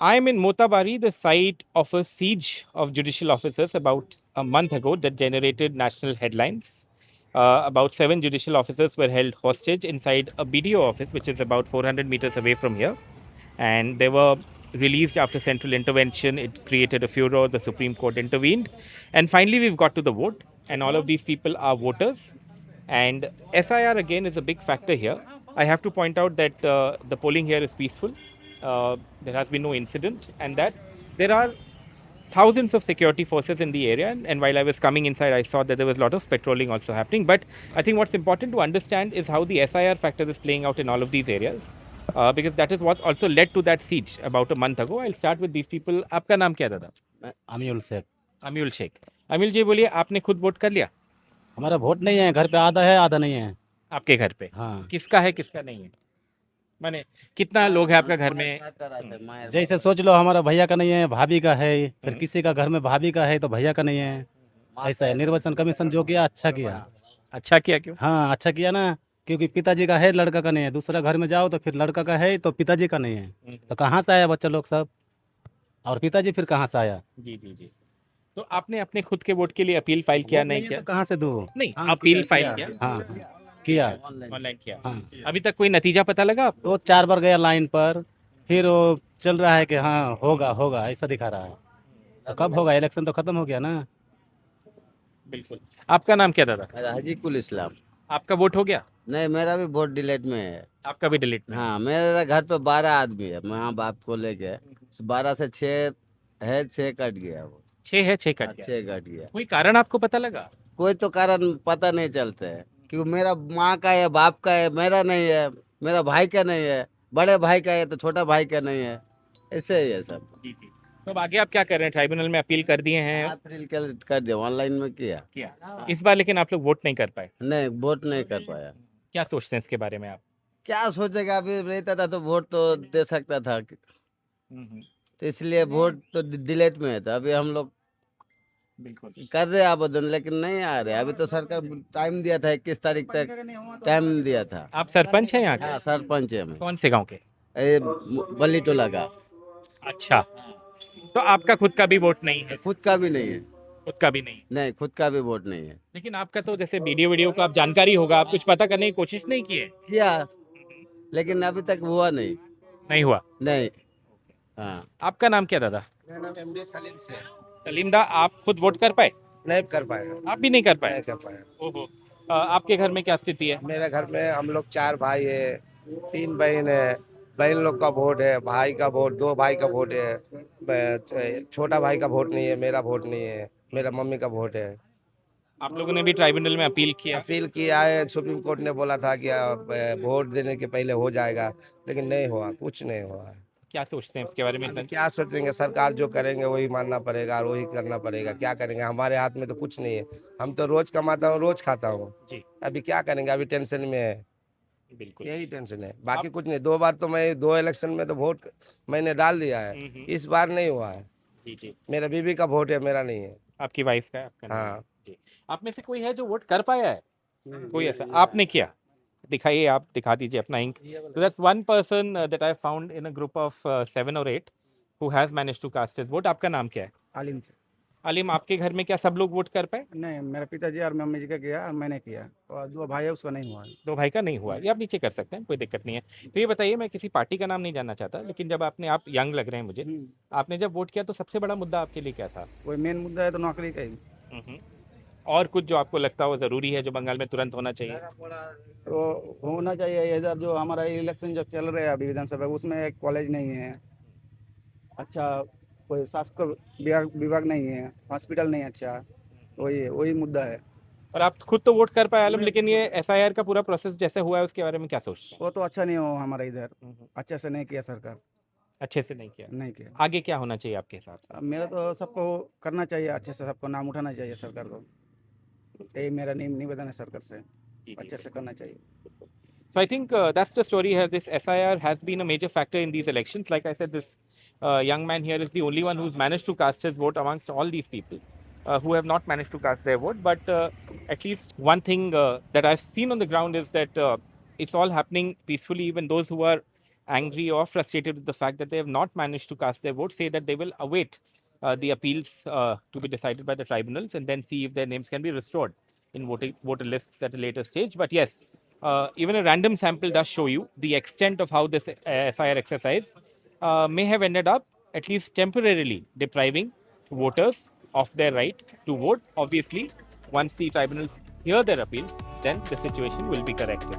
I'm in Motabari, the site of a siege of judicial officers about a month ago that generated national headlines. About 7 judicial officers were held hostage inside a BDO office, which is about 400 meters away from here. And they were released after central intervention. It created a furor. The Supreme Court intervened. And finally, we've got to the vote. And all of these people are voters. And SIR again is a big factor here. I have to point out that the polling here is peaceful. There has been no incident, and that there are thousands of security forces in the area. And while I was coming inside, I saw that there was a lot of patrolling also happening. But I think what's important to understand is how the SIR factor is playing out in all of these areas. Because that is what also led to that siege about a month ago. I'll start with these people. आपका नाम क्या दादा? अमीउल शेख। अमीउल शेख। अमीउल जी बोलिए, आपने खुद vote कर लिया? हमारा वोट नहीं है, घर पे आधा है आधा नहीं है। आपके घर पे हाँ, किसका है किसका नहीं है? माने कितना लोग हैं आपका घर में? जैसे सोच लो हमारा भैया का नहीं है, भाभी का है, फिर किसी का घर में भाभी का है तो भैया का नहीं है। ऐसा है, निर्वाचन कमीशन जो किया अच्छा किया। अच्छा किया क्यों? हाँ, अच्छा किया ना, क्योंकि पिताजी का है लड़का का नहीं है, दूसरा घर में जाओ तो फिर लड़का का है तो पिताजी का नहीं है, तो कहाँ से आया बच्चा लोग सब, और पिताजी फिर कहाँ से आया? जी जी जी। तो आपने अपने खुद के वोट के लिए अपील फाइल किया? वोट नहीं है किया? तो कहाँ से दूँ? नहीं, हाँ, अपील फाइल किया। किया? हाँ, किया। ऑनलाइन किया? हाँ, अभी तक कोई नतीजा पता लगा आपको? तो 4 बार गया लाइन पर, फिर वो चल रहा है कि हाँ होगा होगा ऐसा दिखा रहा है, तो कब होगा? इलेक्शन तो खत्म हो गया ना। बिल्कुल। आपका नाम क्या दादा? हाजीकुल इस्लाम। आपका वोट हो गया? नहीं, मेरा भी वोट डिलीट में है। आपका भी डिलीट में? हाँ, मेरे घर पे 12 आदमी है, माँ बाप को लेके 12 से 6 है, 6 कट गया वो। 6 है, 6 कट गया। 6 कट गया। कोई कारण आपको पता लगा? कोई तो कारण पता नहीं चलता है, क्योंकि मेरा माँ का है, बाप का है, मेरा नहीं है, मेरा भाई का नहीं है, बड़े भाई का है तो छोटा भाई का नहीं है, ऐसे ही है सब। जी जी। तो अब आगे आप क्या कर रहे हैं? ट्राइब्यूनल में अपील कर दिए हैं? अप्रैल कर दिया, ऑनलाइन में किया। इस बार लेकिन आप लोग वोट नहीं कर पाए? नहीं, वोट नहीं कर पाया। क्या सोचते हैं इसके बारे में आप? क्या सोचेगा, अभी रहता था तो वोट तो दे सकता था, तो इसलिए वोट तो डिलीट में है, तो अभी हम लोग बिल्कुल। कर रहे आवेदन, लेकिन नहीं आ रहे। अभी तो सरकार टाइम दिया था, 21 तारीख तक टाइम दिया था। आप सरपंच हैं यहाँ के? हाँ, सरपंच है मैं। कौन से गांव के? ये बल्ली टोला का। अच्छा, तो आपका खुद का भी वोट नहीं है? खुद का भी नहीं है। खुद का भी नहीं? नहीं, खुद का भी वोट नहीं है। लेकिन आपका तो जैसे वीडियो का आप जानकारी होगा, आप कुछ पता करने की कोशिश नहीं किए? किया, लेकिन अभी तक हुआ नहीं। नहीं हुआ? नहीं। हाँ। आपका नाम क्या दादा? मेरा नाम एमडी सलीम से है। सलीम दा, आप खुद वोट कर पाए? नहीं कर पाया। आप भी नहीं कर पाए? नहीं कर पाया। ओहो। आपके घर में क्या स्थिति है? मेरे घर में हम लोग 4 भाई है, 3 बहन है। बहन लोग का वोट है, भाई का वोट, 2 भाई का वोट है, छोटा भाई का वोट नहीं है, मेरा वोट नहीं है, मेरा मम्मी का वोट है। आप लोगों ने भी ट्राइब्यूनल में अपील किया? अपील किया है, सुप्रीम कोर्ट ने बोला था कि वोट देने के पहले हो जाएगा, लेकिन नहीं हुआ, कुछ नहीं हुआ है। क्या सोचते हैं इसके बारे में? हम क्या सोचेंगे, सरकार जो करेंगे वही मानना पड़ेगा और वही करना पड़ेगा। क्या करेंगे, हमारे हाथ में तो कुछ नहीं है। हम तो रोज कमाता हूँ, रोज खाता हूँ जी। अभी क्या करेंगे, अभी टेंशन में है। बिल्कुल। यही टेंशन है, बाकी कुछ नहीं। 2 बार तो मैं 2 इलेक्शन में तो वोट मैंने डाल दिया है, इस बार नहीं हुआ है। जी जी। मेरा बीबी का वोट है, मेरा नहीं है। आपकी वाइफ का है? आपका नहीं है? हाँ। जी। आप में से कोई है जो वोट कर पाया है? कोई ऐसा? आपने किया? दिखाइए, आप दिखा दीजिए अपना ink. So that's one person that I found in a group of 7 or 8 who has managed to cast his vote. आपका नाम क्या है? आलिम से। आलिम, आपके घर में क्या सब लोग वोट कर पाए? नहीं, मेरा पिताजी और मम्मी जी का किया और मैंने किया, और 2 भाई है उसका नहीं हुआ। 2 भाई का नहीं हुआ? ये आप नीचे कर सकते हैं, कोई दिक्कत नहीं है। तो ये बताइए, मैं किसी पार्टी का नाम नहीं जानना चाहता, लेकिन जब आप यंग लग रहे हैं मुझे, आपने जब वोट किया तो सबसे बड़ा मुद्दा आपके लिए क्या था? कोई मेन मुद्दा है तो नौकरी का ही। और कुछ जो आपको लगता हो ज़रूरी है, जो बंगाल में तुरंत होना चाहिए? तो होना चाहिए इधर जो हमारा इलेक्शन जो चल रहा है अभी विधानसभा, उसमें एक कॉलेज नहीं है, अच्छा कोई स्वास्थ्य विभाग नहीं है, हॉस्पिटल नहीं अच्छा, वही मुद्दा है। और आप खुद तो वोट कर पाए आलम, लेकिन ये एसआईआर का पूरा प्रोसेस जैसे हुआ है उसके बारे में क्या सोचते हैं? वो तो अच्छा नहीं हो हमारा इधर, अच्छे से नहीं किया सरकार, अच्छे से नहीं किया? नहीं किया। आगे क्या होना चाहिए आपके हिसाब से? अब मेरा तो सबको करना चाहिए, अच्छे से सबको नाम उठाना चाहिए सरकार को, यही मेरा निवेदन है सरकार से, अच्छे से करना चाहिए। So I think that's the story here. This SIR has been a major factor in these elections. Like I said, this young man here is the only one who's managed to cast his vote amongst all these people who have not managed to cast their vote. But at least one thing that I've seen on the ground is that it's all happening peacefully. Even those who are angry or frustrated with the fact that they have not managed to cast their vote say that they will await the appeals to be decided by the tribunals and then see if their names can be restored in voter lists at a later stage. But yes, even a random sample does show you the extent of how this SIR exercise may have ended up, at least temporarily, depriving voters of their right to vote. Obviously, once the tribunals hear their appeals, then the situation will be corrected.